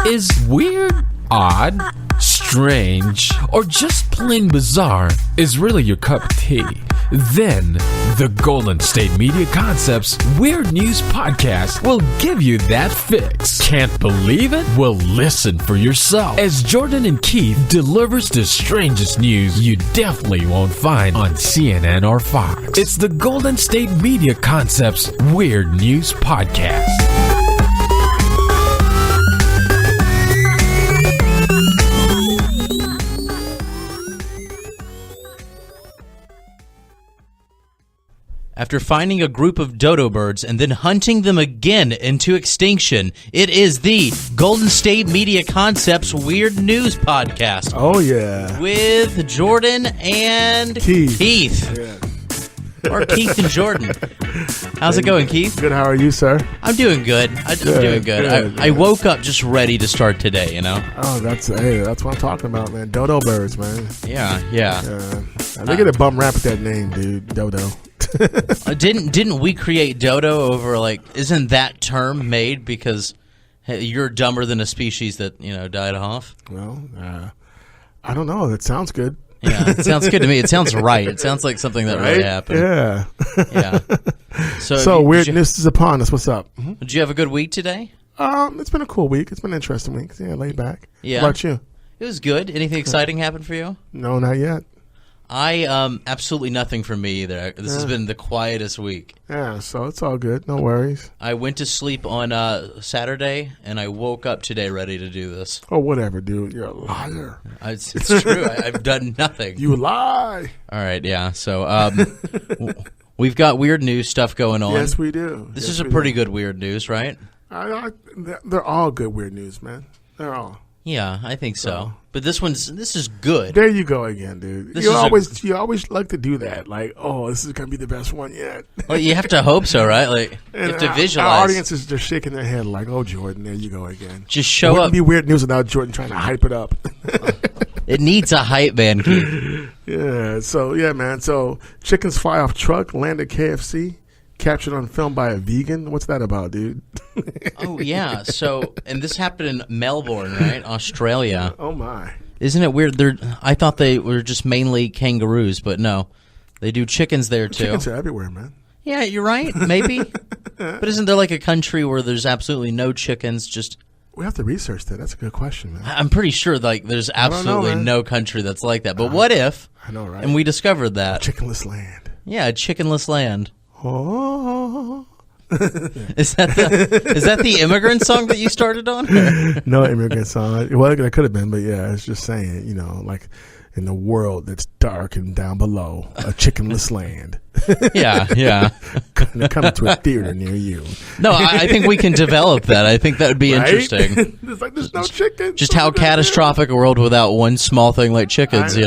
is weird, odd, strange, or just plain bizarre is really your cup of tea, then the Golden State Media Concepts Weird News Podcast will give you that fix. Can't believe it? Well, listen for yourself as Jordan and Keith delivers the strangest news you definitely won't find on CNN or Fox. It's the Golden State Media Concepts Weird News Podcast. After finding a group of dodo birds and then hunting them again into extinction, it is the Golden State Media Concepts Weird News Podcast. Oh, yeah. With Jordan and Keith. Yeah. Or Keith and Jordan. How's it going, Keith? Good. How are you, sir? I'm doing good. I'm doing good. I woke up just ready to start today, you know? Oh, that's what I'm talking about, man. Dodo birds, man. Yeah. They get a bum rap with that name, dude. Dodo. Didn't we create dodo over, isn't that term made because you're dumber than a species that, died off? Well, I don't know. That sounds good. Yeah, it sounds good to me. It sounds right. It sounds like something that really happened. Yeah. So weirdness is upon us. What's up? Mm-hmm. Did you have a good week today? It's been a cool week. It's been an interesting week. Yeah, laid back. Yeah. How about you? It was good. Anything exciting happen for you? No, not yet. Absolutely nothing for me either. This has been the quietest week. Yeah, so it's all good. No worries. I went to sleep on Saturday, and I woke up today ready to do this. Oh, whatever, dude. You're a liar. It's true. I've done nothing. You lie. All right, yeah. So we've got weird news stuff going on. Yes, we do. This is a pretty good weird news, right? They're all good weird news, man. They're all. Yeah, I think so. But this is good. There you go again, dude. You always like to do that. Like, oh, this is gonna be the best one yet. Well, you have to hope so, right? Like, you have to visualize. Our audience is just shaking their head like, oh, Jordan, there you go again. Just show up. It wouldn't be weird news without Jordan trying to hype it up. It needs a hype man, Keith. Yeah. So yeah, man. So chickens fly off truck, land at KFC. Captured on film by a vegan? What's that about, dude? Oh, yeah. So, and this happened in Melbourne, right? Australia. Oh, my. Isn't it weird? I thought they were just mainly kangaroos, but no. They do chickens there, too. Chickens are everywhere, man. Yeah, you're right. Maybe. But isn't there a country where there's absolutely no chickens? Just we have to research that. That's a good question, man. I'm pretty sure there's absolutely no country that's like that. But what if? I know, right? And we discovered that. A chickenless land. Yeah, a chickenless land. Oh. Is that the immigrant song that you started on? No immigrant song. Well, it could have been, but yeah, it's just saying, in the world that's dark and down below, a chickenless land. Yeah. Coming to a theater near you. No, I think we can develop that. I think that would be interesting. There's no chicken. Just how catastrophic a world without one small thing like chickens,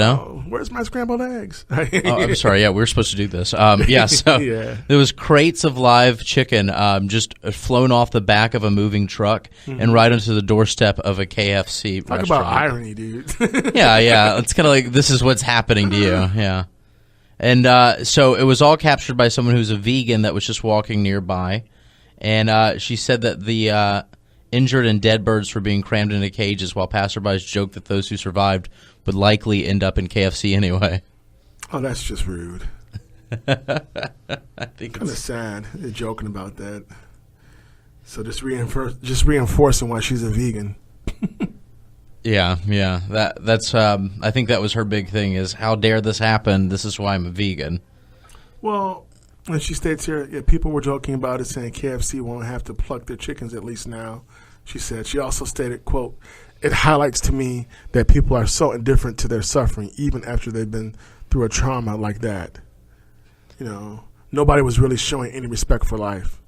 Where's my scrambled eggs? Oh, I'm sorry. Yeah, we were supposed to do this. There was crates of live chicken just flown off the back of a moving truck and right onto the doorstep of a KFC Talk restaurant. about irony, dude. Yeah. It's kind of like this is what's happening to you. Yeah. And so it was all captured by someone who's a vegan that was just walking nearby. And she said that the injured and dead birds were being crammed into cages while passerbys joked that those who survived would likely end up in KFC anyway. Oh, that's just rude. I think kind of sad. They're joking about that. So just reinforcing why she's a vegan. Yeah. That's. I think that was her big thing. Is how dare this happen? This is why I'm a vegan. Well, and she states here, people were joking about it, saying KFC won't have to pluck their chickens at least now. She said. She also stated, "quote It highlights to me that people are so indifferent to their suffering, even after they've been through a trauma like that. Nobody was really showing any respect for life."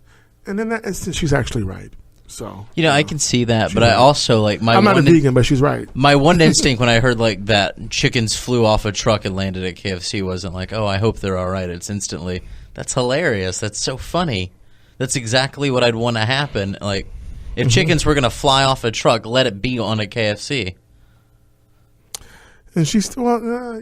And in that instance, she's actually right. So I can see that, but I also I'm not a vegan, but she's right. My one instinct when I heard that chickens flew off a truck and landed at KFC wasn't oh, I hope they're all right. It's instantly, that's hilarious. That's so funny. That's exactly what I'd want to happen. If chickens were going to fly off a truck, let it be on a KFC. And she's still,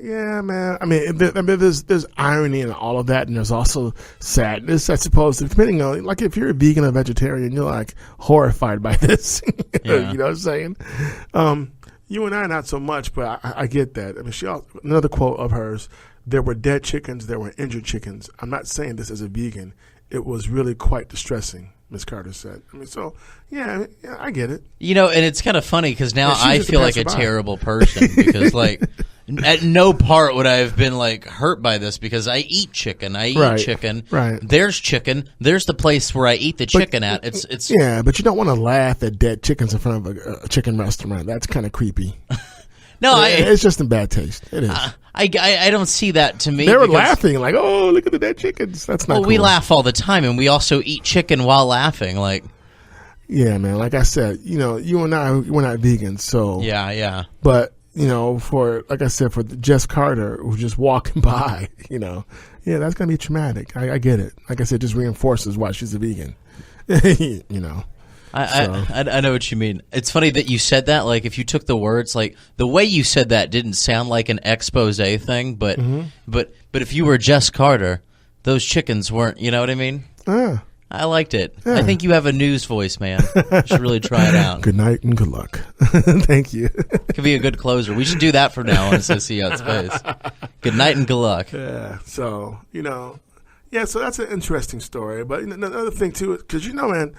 yeah, man. I mean, there's irony in all of that, and there's also sadness, I suppose, depending on, like, if you're a vegan or vegetarian, you're, like, horrified by this. Yeah. You know what I'm saying? You and I, not so much, but I get that. I mean, another quote of hers, there were dead chickens, there were injured chickens. I'm not saying this as a vegan. It was really quite distressing, Miss Carter said. I mean, so, yeah, I get it. You know, and it's kind of funny because now Yeah, she's I just a feel like a passerby. terrible person because, like, at no part would I have been, like, hurt by this because I eat chicken. I eat Right, chicken. right. There's chicken. There's the place where I eat the chicken at. It's Yeah, but you don't want to laugh at dead chickens in front of a chicken restaurant. That's kind of creepy. No, It's just in bad taste. It is. I don't see that to me. They were because- laughing like, "Oh, look at the dead chickens." That's not. Well, cool. we laugh all the time, and we also eat chicken while laughing. Like, Yeah, man. Like I said, you and I, we're not vegans, so yeah. But for like I said, for Jess Carter who's just walking by, yeah, that's gonna be traumatic. I get it. Like I said, just reinforces why she's a vegan. I know what you mean. It's funny that you said that. Like, if you took the words, like the way you said that didn't sound like an expose thing, but but if you were Jess Carter, those chickens weren't. You know what I mean? I liked it. Yeah. I think you have a news voice, man. You should really try it out. Good night and good luck. Thank you. Could be a good closer. We should do that from now on so see how it's goes. Good night and good luck. Yeah. So so that's an interesting story. But another thing too, because man,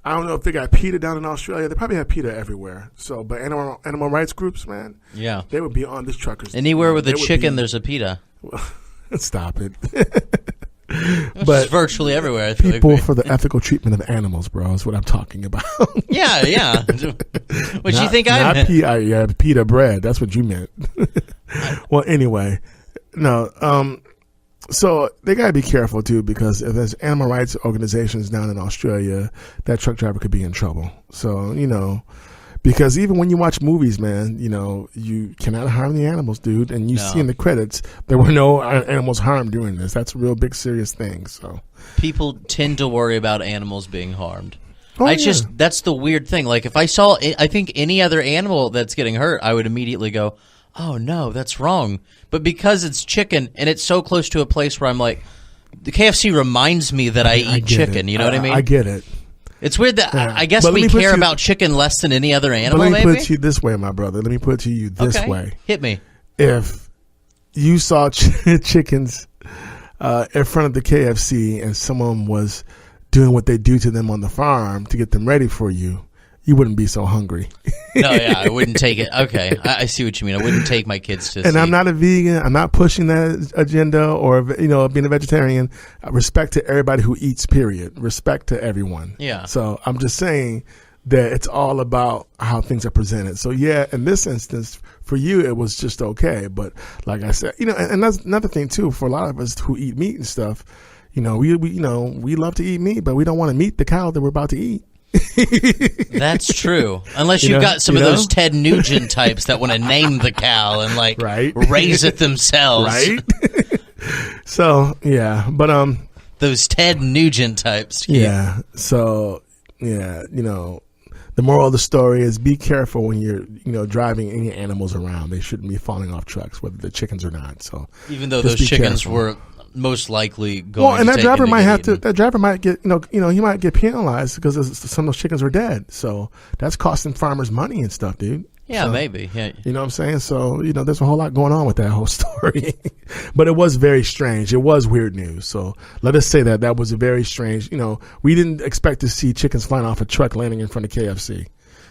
I don't know if they got PETA down in Australia. They probably have PETA everywhere. So, but animal rights groups, man, Yeah. they would be on this truckers. Anywhere with a They would chicken, be- there's a PETA. Stop it. It's But virtually everywhere. I feel people like for the ethical treatment of animals, bro, is what I'm talking about. yeah. What you think I not meant? PETA bread. That's what you meant. Well, anyway, no. So they gotta be careful too, because if there's animal rights organizations down in Australia, that truck driver could be in trouble. So because even when you watch movies, man, you cannot harm the animals, dude. And you No. see in the credits there were no animals harmed during this. That's a real big serious thing. So People tend to worry about animals being harmed. Oh, That's the weird thing. Like, if I saw, I think any other animal that's getting hurt, I would immediately go, oh no, that's wrong. But because it's chicken and it's so close to a place where I'm like, the KFC reminds me that I eat get chicken. it. You know what I mean? I get it. It's weird that Yeah. I guess But let we me put care you- about chicken less than any other But animal, let me maybe? put it to you this way, my brother. Let me put it to you this Okay. way. Hit me. If you saw chickens in front of the KFC and someone was doing what they do to them on the farm to get them ready for you, you wouldn't be so hungry. No, yeah, I wouldn't take it. Okay, I see what you mean. I wouldn't take my kids to And see. I'm not a vegan. I'm not pushing that agenda or, being a vegetarian. Respect to everybody who eats, period. Respect to everyone. Yeah. So I'm just saying that it's all about how things are presented. So yeah, in this instance, for you, it was just okay. But like I said, and that's another thing too, for a lot of us who eat meat and stuff, we love to eat meat, but we don't want to meet the cow that we're about to eat. That's true. Unless You you've know- got some you of know? those Ted Nugent types that want to name the cow and Right. raise it themselves. Right? So yeah, but Those Ted Nugent types. yeah. So yeah, the moral of the story is be careful when you're, driving any animals around. They shouldn't be falling off trucks, whether they're chickens or not. So Even though just those be chickens careful. were most likely going Well, and to that take driver into might get have to. eaten. That driver might get, he might get penalized because some of those chickens are dead. So that's costing farmers money and stuff, dude. Yeah, So, maybe. Yeah. You know what I'm saying? So, there's a whole lot going on with that whole story. But it was very strange. It was weird news. So let us say that was a very strange, we didn't expect to see chickens flying off a truck landing in front of KFC.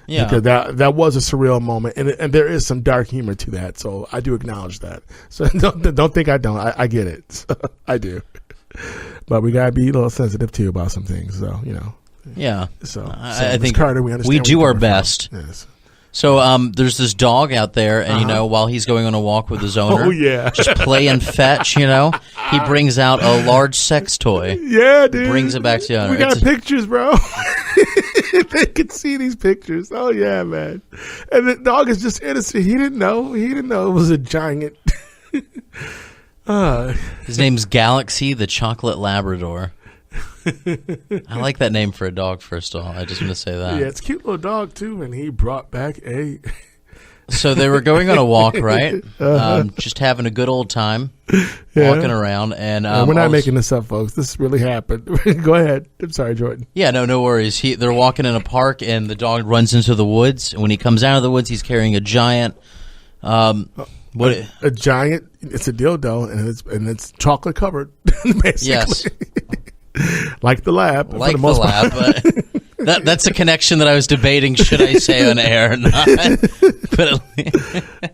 Yeah. Because that was a surreal moment. And there is some dark humor to that. So I do acknowledge that. So don't think I don't. I get it. So, I do. But we got to be a little sensitive too about some things. So, Yeah. So I Ms. think Carter, we understand we where do you're our coming from. best. Yes. So there's this dog out there, and while he's going on a walk with his owner, Oh, yeah. just playing fetch, he brings out a large sex toy. Yeah, dude. Brings it back to the owner. We got It's a- pictures, bro. They could see these pictures. Oh yeah, man. And the dog is just innocent. He didn't know. It was a giant. His name's Galaxy, the Chocolate Labrador. I like that name for a dog. First of all, I just want to say that. Yeah, it's a cute little dog too. And he brought back a So they were going on a walk, right? Just having a good old time, walking around. And we're not making this up, folks. This really happened. Go ahead. I'm sorry, Jordan. Yeah, no worries. They're walking in a park, and the dog runs into the woods. And when he comes out of the woods, he's carrying a giant. A giant. It's a dildo, and it's chocolate covered. Basically. Yes. Like the lab. Like for the most lab. That's a connection that I was debating. Should I say on air or not?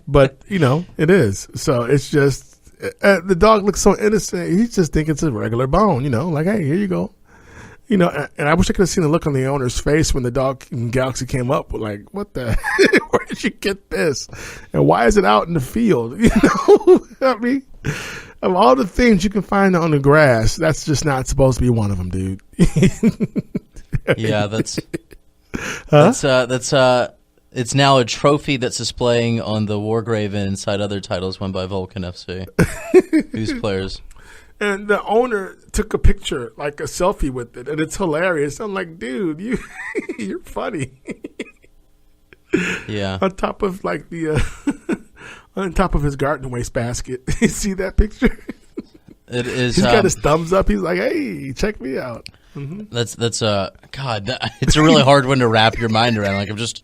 But it is. So it's just the dog looks so innocent. He just thinks it's a regular bone. Like, hey, here you go. And I wish I could have seen the look on the owner's face when the dog in Galaxy came up. Like, what the? Where did you get this? And why is it out in the field? I mean, of all the things you can find on the grass, that's just not supposed to be one of them, dude. Yeah, that's it's now a trophy that's displaying on the Wargrave and inside other titles won by Vulcan FC. Whose players? And the owner took a picture, like a selfie with it, and it's hilarious. I'm like, dude, you're funny. Yeah. On top of on top of his garden waste basket. You see that picture? It is. He's got his thumbs up. He's like, hey, check me out. Mm-hmm. That's God. It's a really hard one to wrap your mind around. Like, I'm just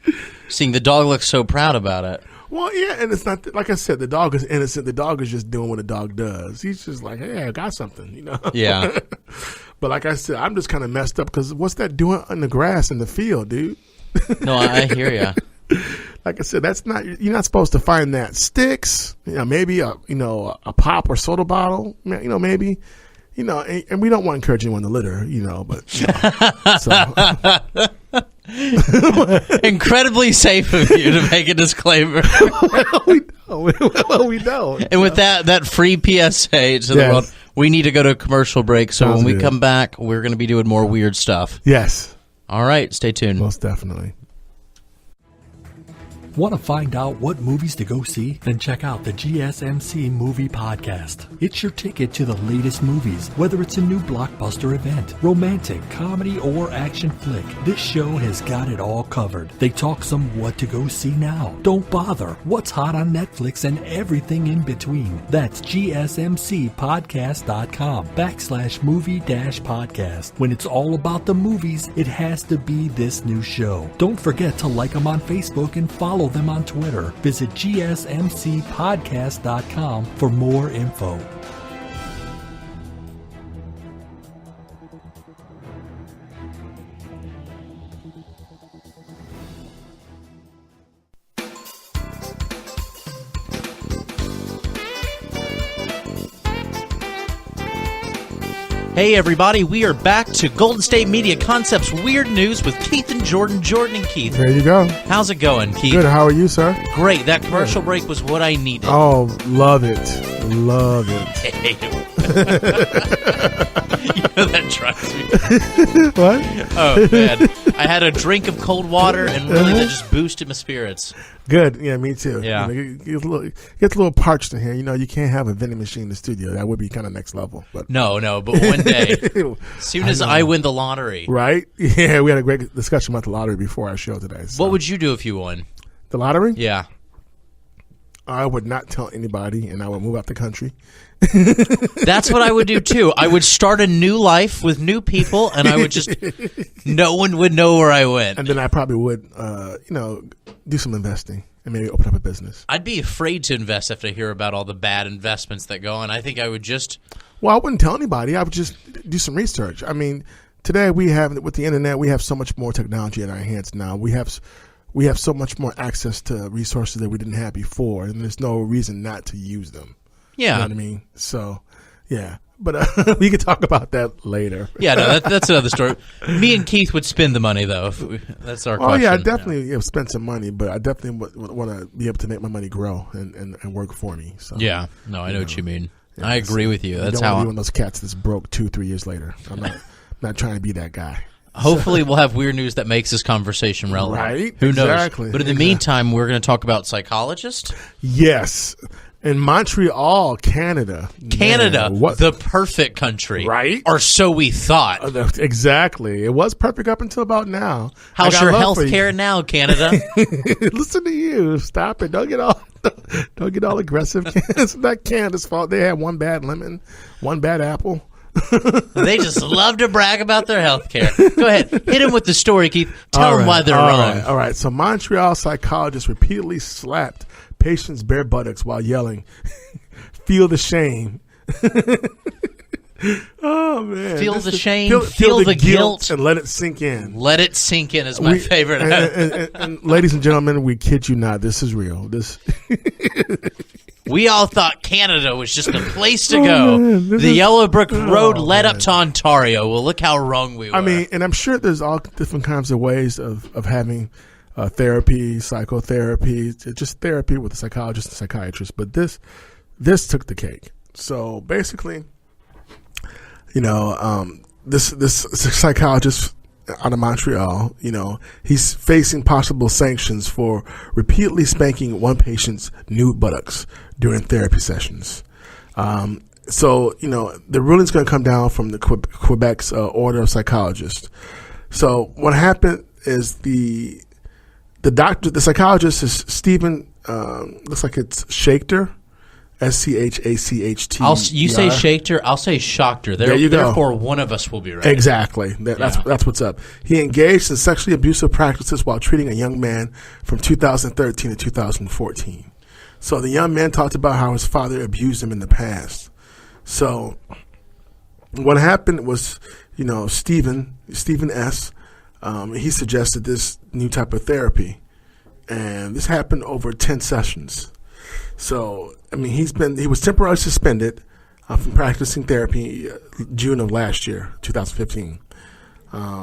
seeing the dog look so proud about it. Well, yeah, and it's not like I said. The dog is innocent. The dog is just doing what a dog does. He's just like, hey, I got something, Yeah. But like I said, I'm just kind of messed up because what's that doing on the grass in the field, dude? No, I hear you. Like I said, you're not supposed to find that. Sticks, maybe a pop or soda bottle, maybe. And we don't want to encourage anyone to litter, but so. Incredibly safe of you to make a disclaimer. Well, we don't. And with that free PSA to the world, we need to go to a commercial break. So when we come back, we're going to be doing more weird stuff. Yes. All right, stay tuned. Most definitely. Want to find out what movies to go see? Then check out the GSMC Movie Podcast. It's your ticket to the latest movies, whether it's a new blockbuster event, romantic, comedy, or action flick. This show has got it all covered. They talk some what to go see now. Don't bother. What's hot on Netflix and everything in between. That's GSMCpodcast.com/movie-podcast. When it's all about the movies, it has to be this new show. Don't forget to like them on Facebook and follow them on Twitter. Visit GSMCpodcast.com for more info. Hey everybody, we are back to Golden State Media Concepts Weird News with Keith and Jordan. Jordan and Keith. There you go. How's it going, Keith? Good. How are you, sir? Great. That commercial break was what I needed. Oh, love it. Love it. That drives me. What? Oh, man. I had a drink of cold water, and really that just boosted my spirits. Good. Yeah, me too. Yeah. It gets a little parched in here. You can't have a vending machine in the studio. That would be kind of next level. But No, but one day, as soon as I win the lottery. Right? Yeah, we had a great discussion about the lottery before our show today. So. What would you do if you won? The lottery? Yeah. I would not tell anybody, and I would move out the country. That's what I would do, too. I would start a new life with new people, and I would just – no one would know where I went. And then I probably would, do some investing and maybe open up a business. I'd be afraid to invest after I hear about all the bad investments that go on. I think I would just – Well, I wouldn't tell anybody. I would just do some research. I mean, today with the internet, we have so much more technology in our hands now. We have so much more access to resources that we didn't have before, and there's no reason not to use them. Yeah. You know what I mean? So, yeah. But we could talk about that later. Yeah, no, that's another story. Me and Keith would spend the money, though. That's our question. Oh, yeah, I definitely spend some money, but I definitely would want to be able to make my money grow and work for me. So, yeah. No, I know what you mean. Yeah, I agree with you. That's don't how want to be one of those cats that's broke 2-3 years later. I'm not trying to be that guy. Hopefully we'll have weird news that makes this conversation relevant. Right? Who knows? Exactly. But in the meantime, we're going to talk about psychologists. Yes. In Montreal, Canada. Canada, Man, what the perfect country. Right? Or so we thought. Exactly. It was perfect up until about now. How's I got your love health for you. care now, Canada? Listen to you. Stop it. Don't get all aggressive. It's not Canada's fault. They had one bad lemon, one bad apple. They just love to brag about their health care. Go ahead. Hit them with the story, Keith. Tell them why they're wrong. All right. So Montreal psychologist repeatedly slapped patients' bare buttocks while yelling, "Feel the shame." Oh, man. Feel the shame, feel the guilt. And let it sink in. Let it sink in is my favorite. And ladies and gentlemen, we kid you not. This is real. We all thought Canada was just a place to go. Man, the Yellow Brick Road led up to Ontario. Well, look how wrong we were. I mean, and I'm sure there's all different kinds of ways of having therapy, psychotherapy, just therapy with a psychologist and psychiatrist. But this took the cake. So basically, this psychologist out of Montreal, he's facing possible sanctions for repeatedly spanking one patient's nude buttocks during therapy sessions. So the ruling's going to come down from the Quebec's Order of Psychologists. So what happened is the psychologist is Stephen, looks like it's Schachter. SCHACHT. You say Schachter, I'll say Schachter. There you go. Therefore, one of us will be right. Exactly. That's what's up. He engaged in sexually abusive practices while treating a young man from 2013 to 2014. So the young man talked about how his father abused him in the past. So what happened was, Stephen S., he suggested this new type of therapy. And this happened over 10 sessions. So, I mean, he was temporarily suspended from practicing therapy June of last year, 2015.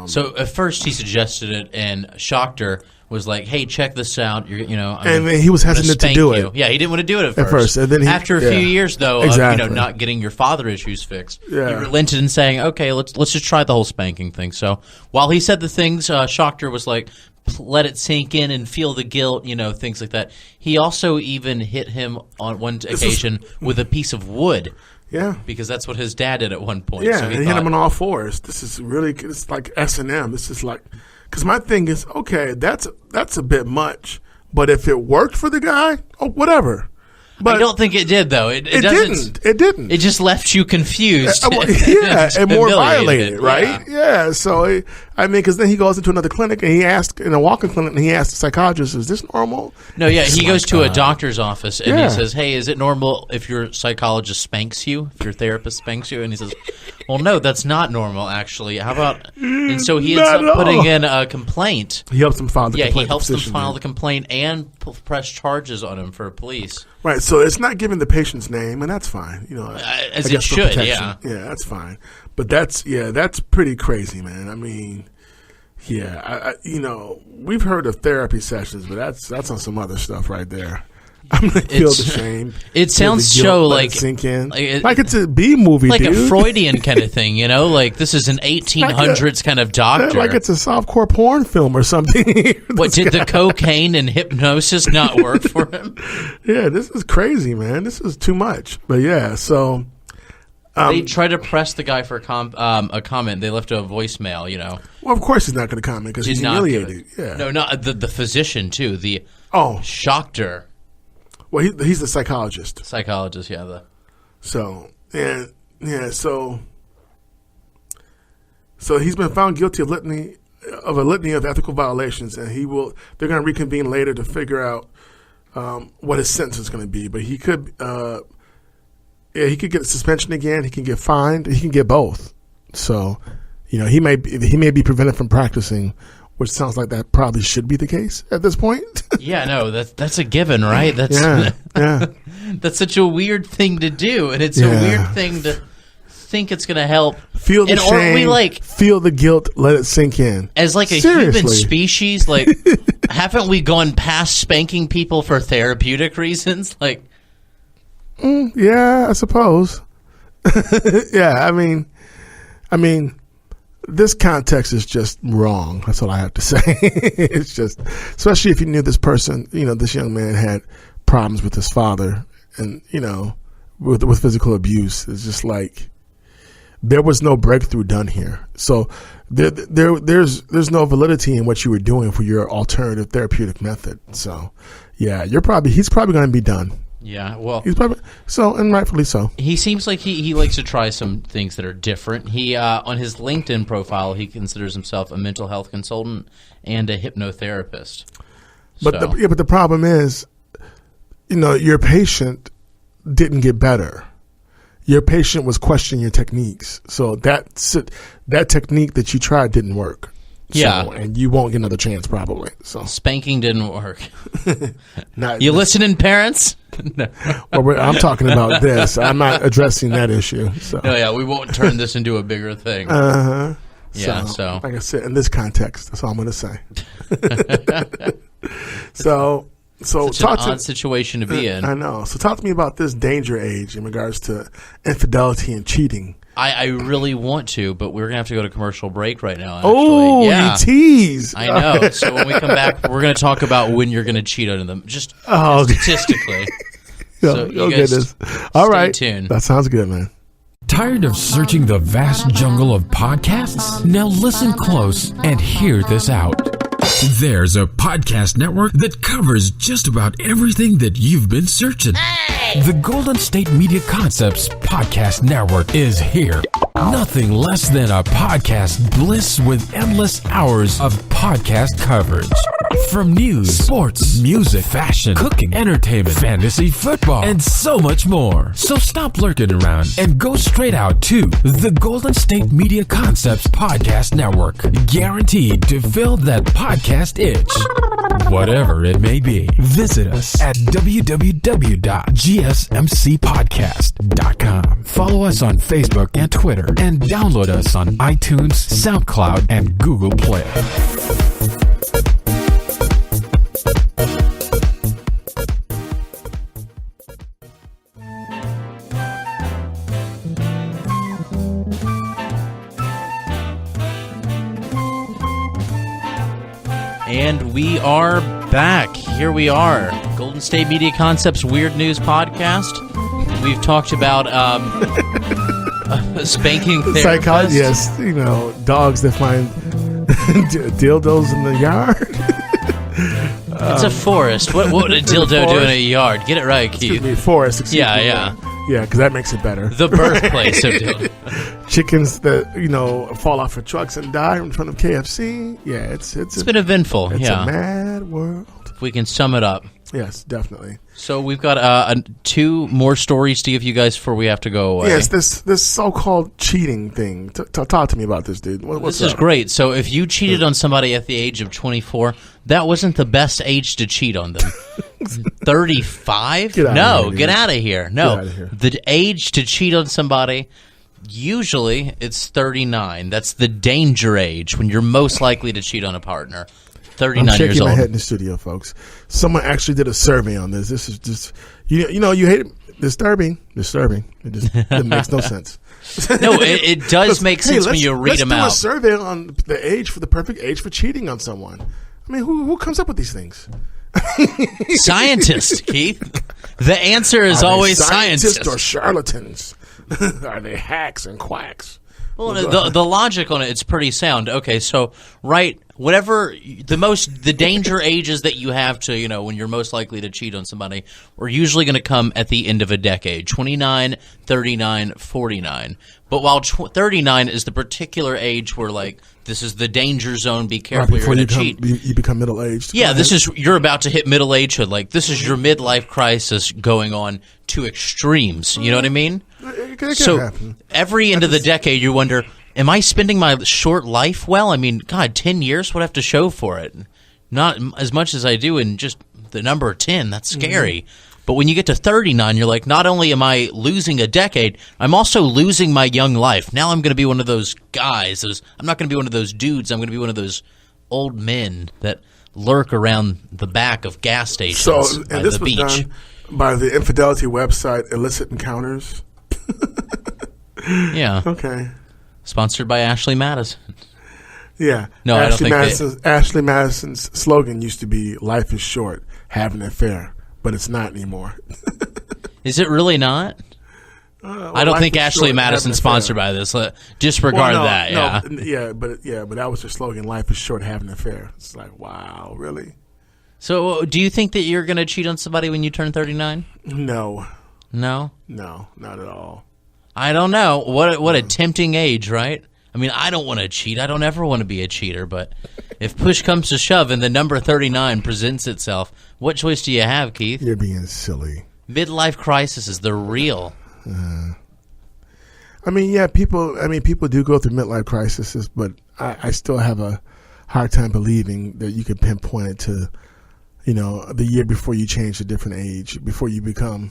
So at first he suggested it, and Schachter was like, "Hey, check this out." And then he was hesitant to do it. Yeah, he didn't want to do it at first. And then after a few years, though, exactly. of not getting your father issues fixed, he Yeah. relented in saying, "Okay, let's just try the whole spanking thing." So while he said the things, Schachter was like, let it sink in and feel the guilt, things like that. He also even hit him on one occasion with a piece of wood. Yeah. Because that's what his dad did at one point. Yeah, so and he hit him on all fours. This is really, it's like S&M. This is like, because my thing is, okay, that's a bit much. But if it worked for the guy, whatever. But I don't think it did, though. It didn't. It didn't. It just left you confused. And more violated, right? Yeah. So, because then he goes into another clinic and he asked, in a walk-in clinic, and he asked the psychologist, "Is this normal?" No, yeah. He goes to a doctor's office and Yeah. he says, "Hey, is it normal if your psychologist spanks you? If your therapist spanks you?" And he says, "Well, no, that's not normal, actually. How about?" And so he ends up putting in a complaint. He helps him file the complaint. Yeah, he helps them petition, file the complaint and press charges on him for police. Right, so it's not giving the patient's name, and that's fine. As I it guess for should, protection. yeah. Yeah, that's fine. But that's pretty crazy, man. I mean, we've heard of therapy sessions, but that's on some other stuff right there. I'm gonna feel the shame. It sounds so like sink in, like it's a B movie, like dude. a Freudian kind of thing, Like this is an 1800s kind of doctor. Like it's a softcore porn film or something. What did the cocaine and hypnosis not work for him? Yeah, this is crazy, man. This is too much. But yeah, so they tried to press the guy for a comment. They left a voicemail. Well, of course he's not going to comment because he's humiliated. Yeah, no, not the physician too. The Schachter. Well, he's the psychologist. Psychologist, yeah. So he's been found guilty of a litany of ethical violations, and they're going to reconvene later to figure out what his sentence is going to be. But he could get a suspension again. He can get fined. He can get both. So, he may be prevented from practicing, which sounds like that probably should be the case at this point. Yeah, no, that's a given, right? That's yeah. That's such a weird thing to do, and it's a weird thing to think it's going to help. Feel the shame. Feel the guilt. Let it sink in. As like a Seriously. human species, like haven't we gone past spanking people for therapeutic reasons? Like, yeah, I suppose. Yeah, I mean. This context is just wrong. That's all I have to say. It's just, especially if you knew this person, this young man had problems with his father, and with physical abuse. It's just like there was no breakthrough done here. So there's no validity in what you were doing for your alternative therapeutic method. So yeah, he's probably going to be done. Yeah, well, he's probably so, and rightfully so. He seems like he likes to try some things that are different. He on his LinkedIn profile, he considers himself a mental health consultant and a hypnotherapist. But the problem is, your patient didn't get better. Your patient was questioning your techniques. So that technique that you tried didn't work. Yeah. So, and you won't get another chance probably. So spanking didn't work. You listening, parents? No. Well, I'm talking about this. I'm not addressing that issue. So. No, yeah, we won't turn this into a bigger thing. Uh-huh. Yeah, so like I said, in this context, that's all I'm going to say. So such an odd situation to be in. I know. So talk to me about this danger age in regards to infidelity and cheating. I really want to, but we're going to have to go to commercial break right now, actually. Oh, yeah. you tease. I know. So when we come back, we're going to talk about when you're going to cheat on them, just statistically. So you guys all right. stay tuned. That sounds good, man. Tired of searching the vast jungle of podcasts? Now listen close and hear this out. There's a podcast network that covers just about everything that you've been searching. Hey! The Golden State Media Concepts Podcast Network is here. Nothing less than a podcast bliss with endless hours of podcast coverage. From news, sports, music, fashion, cooking, entertainment, fantasy, football, and so much more. So stop lurking around and go straight out to the Golden State Media Concepts Podcast Network. Guaranteed to fill that podcast itch. Whatever it may be. Visit us at www.gsmcpodcast.com. Follow us on Facebook and Twitter, and download us on iTunes, SoundCloud, and Google Play. And we are back. Here we are. Golden State Media Concepts Weird News Podcast. We've talked about spanking therapists. Psychology, yes. Dogs that find dildos in the yard. It's a forest. What would a dildo do in a yard? Get it right, Keith. Excuse me, forest. Excuse me. Yeah. Yeah, because that makes it better. The birthplace of dildo. Chickens that fall off of trucks and die in front of KFC. Yeah, it's been eventful. It's a mad world. If we can sum it up. Yes, definitely. So we've got two more stories to give you guys before we have to go away. Yes, this so-called cheating thing. Talk to me about this, dude. What's this is up? great. So if you cheated on somebody at the age of 24, that wasn't the best age to cheat on them. 35? Get out out of here. No, Get out of here. The age to cheat on somebody, usually it's 39. That's the danger age when you're most likely to cheat on a partner. 39 I'm shaking years old. my head in the studio, folks. Someone actually did a survey on this. This is just, you hate it. Disturbing. It makes no sense. No, it does make sense when you read them out. Let's do a survey on the perfect age for cheating on someone. I mean, who comes up with these things? Scientists, Keith. The answer is always scientists scientists. or charlatans. Are they hacks and quacks? Well, the logic on it's pretty sound. Okay, so whatever the danger ages that you have to, when you're most likely to cheat on somebody, are usually going to come at the end of a decade, 29, 39, 49. But while 39 is the particular age where, this is the danger zone, be careful, Right, you're going to cheat. You become middle-aged. Yeah, you're about to hit middle agehood. This is your midlife crisis going on to extremes. You know what I mean? It can So happen. every end of the decade, you wonder, am I spending my short life well? I mean, God, 10 years? What do I have to show for it? Not as much as I do in just the number 10. That's scary. But when you get to 39, you're like, not only am I losing a decade, I'm also losing my young life. Now I'm going to be one of those guys. I'm not going to be one of those dudes. I'm going to be one of those old men that lurk around the back of gas stations by this the was beach. done by the infidelity website Illicit Encounters. Yeah. Okay. Sponsored by Ashley Madison. Yeah. No, I don't think Ashley Madison's slogan used to be "Life is short, have an affair," but it's not anymore. Is it really not? I don't think Ashley Madison's sponsored by this. Disregard that. Yeah. But that was their slogan. Life is short, have an affair. It's like, wow, really? So, do you think that you're going to cheat on somebody when you turn 39? No, not at all. I don't know. What a tempting age, right? I mean, I don't want to cheat. I don't ever want to be a cheater. But if push comes to shove and the number 39 presents itself, what choice do you have, Keith? You're being silly. Midlife crises, they're real. People do go through midlife crises, but I still have a hard time believing that you could pinpoint it to, the year before you change a different age, before you become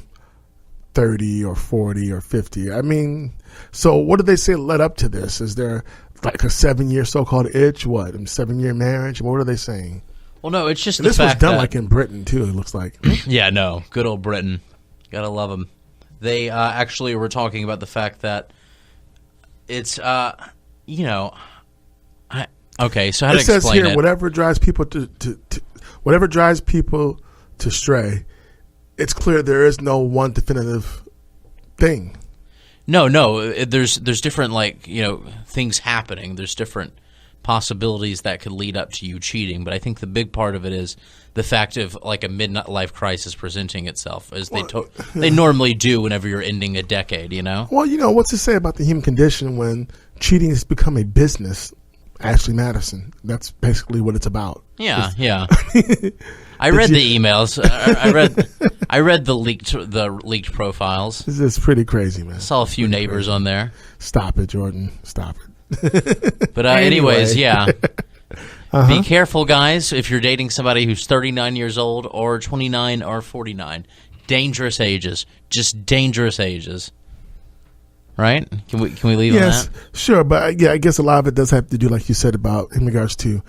30 or 40 or 50. I mean, so what do they say led up to this? Is there like a 7-year so-called itch? What, a 7-year marriage? What are they saying? Well, no, it's just and the this fact was done that, like in Britain too. It looks like. Yeah, no, good old Britain. Gotta love them. They actually were talking about the fact that it's, okay. So how to explain it? It says here, whatever drives people to stray, it's clear there is no one definitive thing. No, there's different things happening. There's different possibilities that could lead up to you cheating, but I think the big part of it is the fact of like a midlife crisis presenting itself, as they normally do whenever you're ending a decade. Well, what's to say about the human condition when cheating has become a business? Ashley Madison. That's basically what it's about. Yeah. I read the emails. I read the leaked profiles. This is pretty crazy, man. I saw a few neighbors on there. Stop it, Jordan. Stop it. But anyways, yeah. Be careful, guys, if you're dating somebody who's 39 years old or 29 or 49. Dangerous ages. Just dangerous ages. Right? Can we leave on that? Yes, sure. But I guess a lot of it does have to do, like you said, about in regards to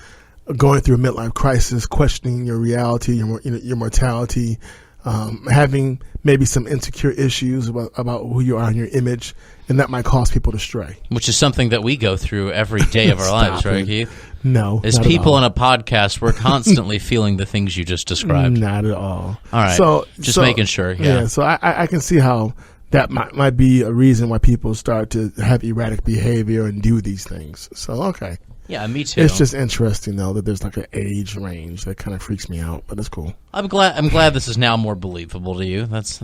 going through a midlife crisis, questioning your reality, your mortality, having maybe some insecure issues about who you are and your image, and that might cause people to stray. Which is something that we go through every day of our lives, right, Keith? No. As people on a podcast, we're constantly feeling the things you just described. Not at all. All right. So making sure. Yeah. So I can see how that might be a reason why people start to have erratic behavior and do these things. So, okay. Yeah, me too. It's just interesting, though, that there's like an age range that kind of freaks me out, but it's cool. I'm glad this is now more believable to you. That's.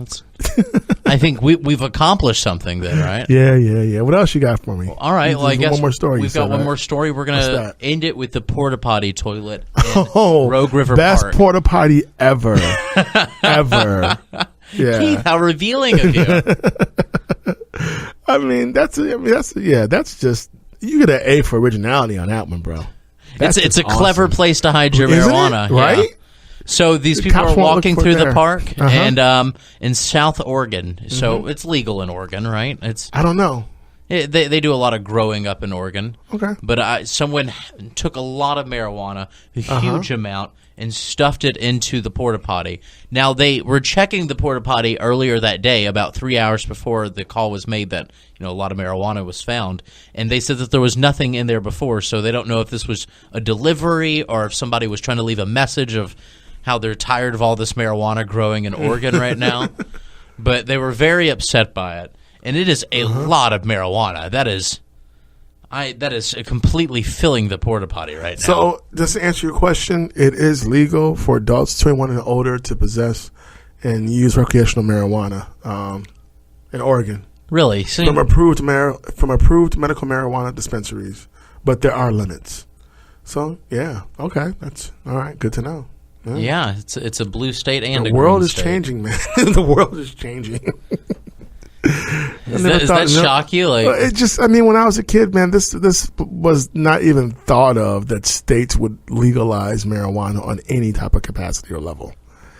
I think we've accomplished something then, right? Yeah. What else you got for me? Well, all right. Well, I guess one more story. We've got one more story. We're gonna end it with the Porta Potty toilet in Rogue River Park. Best Porta Potty ever, ever. Yeah. Keith, how revealing of you. I mean, that's just. You get an A for originality on that one, bro. It's a clever place to hide your marijuana, right? Yeah. So these people are walking through the park and in South Oregon. So it's legal in Oregon, right? I don't know. They do a lot of growing up in Oregon. Okay. But someone took a lot of marijuana, a huge amount, and stuffed it into the porta potty. Now, they were checking the porta potty earlier that day, about 3 hours before the call was made that a lot of marijuana was found. And they said that there was nothing in there before, so they don't know if this was a delivery or if somebody was trying to leave a message of how they're tired of all this marijuana growing in Oregon right now. But they were very upset by it. And it is a lot of marijuana. That is completely filling the porta potty right now. So, just to answer your question, it is legal for adults 21 and older to possess and use recreational marijuana in Oregon. Really? From approved medical marijuana dispensaries, but there are limits. So, yeah, okay, that's all right. Good to know. Yeah, it's a blue state and the a world green is state. changing, man. The world is changing. Does that shock you? It just, when I was a kid, man, this was not even thought of that states would legalize marijuana on any type of capacity or level.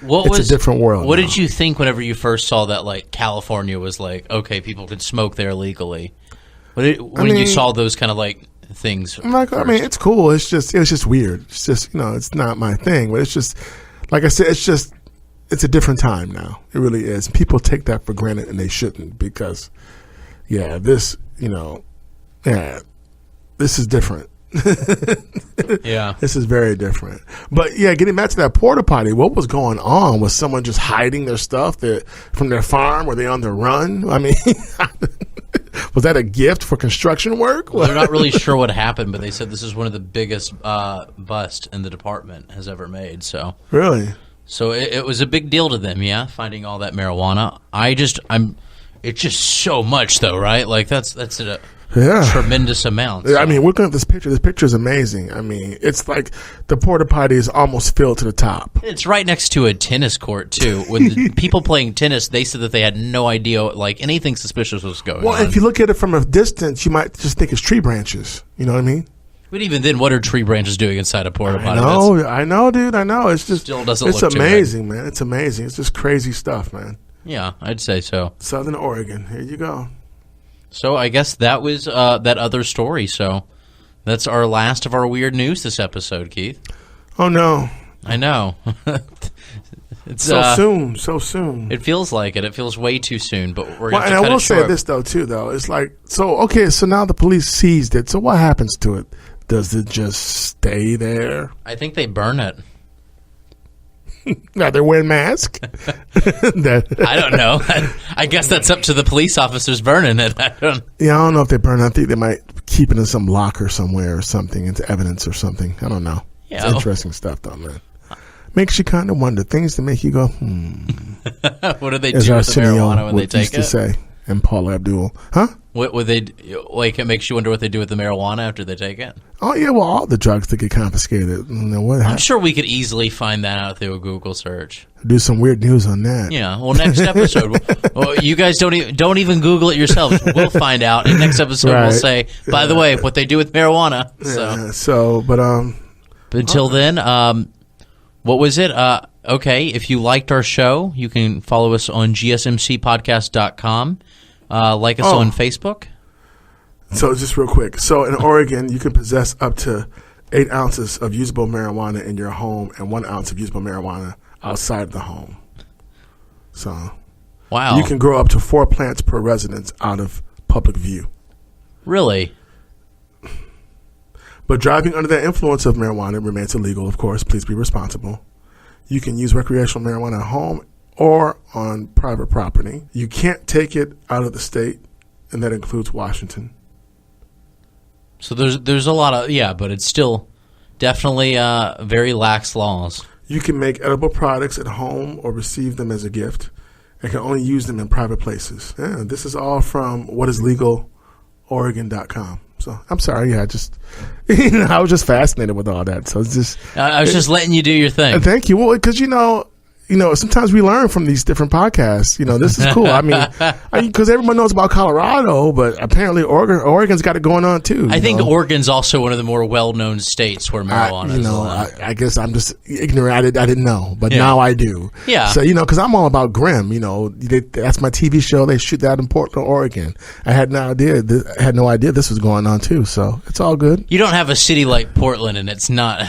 It's a different world. What did you think whenever you first saw that, California was okay, people could smoke there legally? When you saw those kind of things? It's cool. It was just weird. It's just, it's not my thing. But it's just, like I said, it's a different time now. It really is. People take that for granted, and they shouldn't, because, this is different. Yeah. This is very different. But yeah, getting back to that porta potty, what was going on? Was someone just hiding their stuff from their farm? Were they on the run? I mean, was that a gift for construction work? Well, they're not really sure what happened, but they said this is one of the biggest bust in the department has ever made. So Really? So it was a big deal to them, yeah, finding all that marijuana. It's just so much, though, right? Like that's a tremendous amount. So. I mean, looking at this picture. This picture is amazing. I mean, it's like the porta potty is almost filled to the top. It's right next to a tennis court too. When the people playing tennis, they said that they had no idea like anything suspicious was going on. Well, if you look at it from a distance, you might just think it's tree branches. You know what I mean? But even then, what are tree branches doing inside a porta potty? I know, dude. I know. It's just still doesn't it's look too amazing, man. It's amazing. It's just crazy stuff, man. Yeah, I'd say so. Southern Oregon. Here you go. So I guess that was that other story. So that's our last of our weird news this episode, Keith. Oh no! I know. It's so soon. It feels like it. It feels way too soon. But we're well, going to and I will say this though too. Though it's like so now the police seized it. So what happens to it? Does it just stay there? I think they burn it. Now they're wearing masks. I don't know. I guess that's up to the police officers burning it. I don't know if they burn it. I think they might keep it in some locker somewhere or something, into evidence or something. I don't know. Yeah. It's interesting stuff, though, man. Makes you kind of wonder. Things that make you go, What do they do with the marijuana when they take it? To say, and Paula Abdul. Huh? What would they like? It makes you wonder what they do with the marijuana after they take it. Oh yeah, well, all the drugs that get confiscated. I'm sure we could easily find that out through a Google search. Do some weird news on that. Yeah. Well, next episode, you guys don't even Google it yourselves. We'll find out. And next episode, we'll say, by the way, what they do with marijuana. But until then, what was it? Okay, if you liked our show, you can follow us on gsmcpodcast.com. Like us on Facebook. So just real quick. So in Oregon, you can possess up to 8 ounces of usable marijuana in your home and 1 ounce of usable marijuana outside of the home. So wow, you can grow up to 4 plants per residence out of public view. Really? But driving under the influence of marijuana remains illegal, of course. Please be responsible. You can use recreational marijuana at home or on private property. You can't take it out of the state, and that includes Washington. So there's a lot of, but it's still definitely very lax laws. You can make edible products at home or receive them as a gift, and can only use them in private places. Yeah, this is all from whatislegaloregon.com. So I'm sorry, I just, I was just fascinated with all that. So it's just, I was just letting you do your thing. Thank you. Well, because sometimes we learn from these different podcasts. This is cool. I mean, because everyone knows about Colorado, but apparently Oregon's got it going on too. I think Oregon's also one of the more well-known states where marijuana is allowed. I guess I'm just ignorant. I didn't know, but now I do. Yeah. So, because I'm all about Grimm. That's my TV show. They shoot that in Portland, Oregon. I had no idea this was going on too. So it's all good. You don't have a city like Portland and it's not,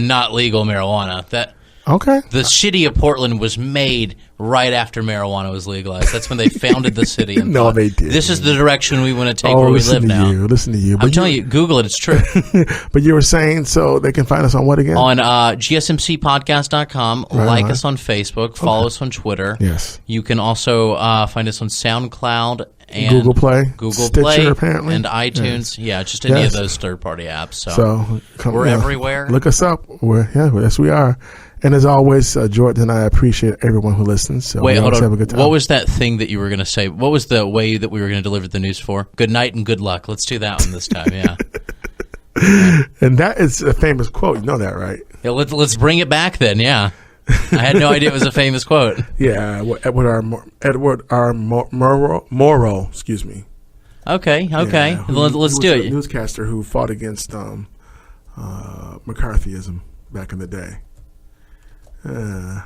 not legal marijuana. Okay. The city of Portland was made right after marijuana was legalized. That's when they founded the city. And no, they did. This is the direction we want to take where we live now. Listen to you. I'm telling you, Google it. It's true. But you were saying so they can find us on what again? On gsmcpodcast.com. Like us on Facebook. Follow us on Twitter. Yes. You can also find us on SoundCloud and Google Play, Stitcher, apparently, and iTunes. Yes. Yeah, just any of those third-party apps. So we're everywhere. Look us up. Yes, we are. And as always, Jordan and I appreciate everyone who listens. So wait, hold on. Have a good time. What was that thing that you were going to say? What was the way that we were going to deliver the news for? Good night and good luck. Let's do that one this time, yeah. And that is a famous quote. You know that, right? Yeah, let's bring it back then, yeah. I had no idea it was a famous quote. Yeah, Edward R. Morrow, excuse me. Okay. Yeah, let's do it. A newscaster who fought against McCarthyism back in the day. And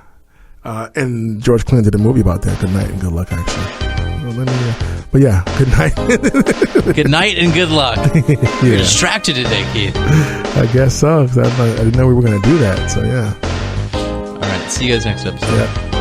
George Clooney did a movie about that. Good night and good luck, actually. But yeah, good night. Good night and good luck. You're distracted today, Keith. I guess so, because I didn't know we were going to do that. So yeah. All right. See you guys next episode. Yeah.